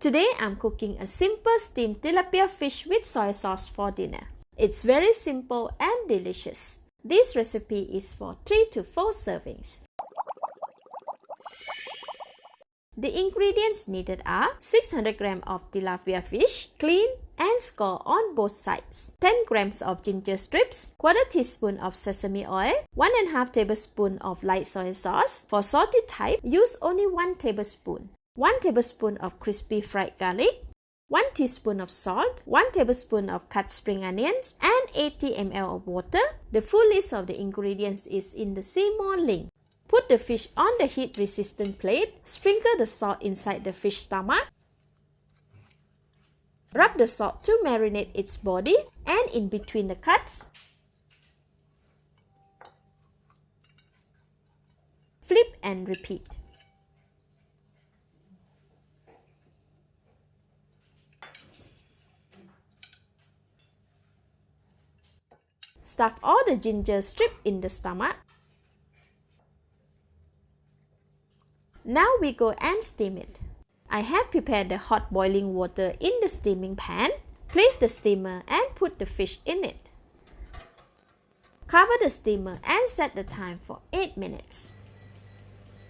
Today I'm cooking a simple steamed tilapia fish with soy sauce for dinner. It's very simple and delicious. This recipe is for 3 to 4 servings. The ingredients needed are 600 grams of tilapia fish, clean and score on both sides, 10 grams of ginger strips, quarter teaspoon of sesame oil, 1.5 tablespoon of light soy sauce. For salty type, use only 1 tablespoon. 1 tablespoon of crispy fried garlic, 1 teaspoon of salt, 1 tablespoon of cut spring onions, and 80 ml of water. The full list of the ingredients is in the See More link. Put the fish on the heat-resistant plate, sprinkle the salt inside the fish stomach, rub the salt to marinate its body and in between the cuts. Flip and repeat. Stuff all the ginger strip in the stomach. Now we go and steam it. I have prepared the hot boiling water in the steaming pan. Place the steamer and put the fish in it. Cover the steamer and set the time for 8 minutes.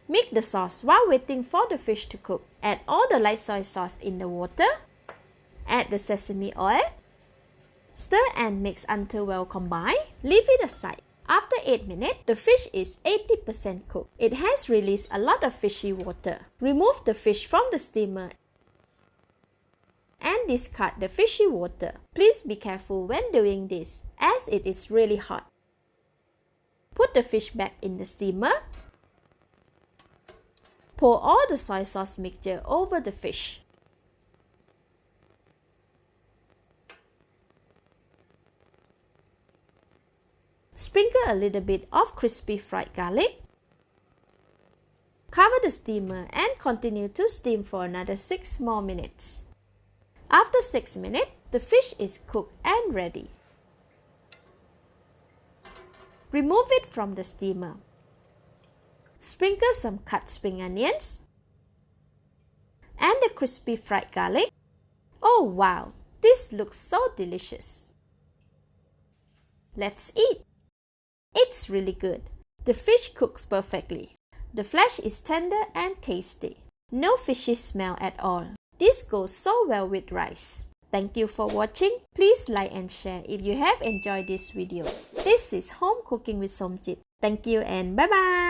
Mix the sauce while waiting for the fish to cook. Add all the light soy sauce in the water. Add the sesame oil. Stir and mix until well combined. Leave it aside. After 8 minutes, the fish is 80% cooked. It has released a lot of fishy water. Remove the fish from the steamer and discard the fishy water. Please be careful when doing this, as it is really hot. Put the fish back in the steamer. Pour all the soy sauce mixture over the fish. Sprinkle a little bit of crispy fried garlic. Cover the steamer and continue to steam for another 6 more minutes. After 6 minutes, the fish is cooked and ready. Remove it from the steamer. Sprinkle some cut spring onions and the crispy fried garlic. Oh wow, this looks so delicious. Let's eat. It's really good. The fish cooks perfectly. The flesh is tender and tasty. No fishy smell at all. This goes so well with rice. Thank you for watching. Please like and share if you have enjoyed this video. This is Home Cooking with Somjit. Thank you and bye-bye.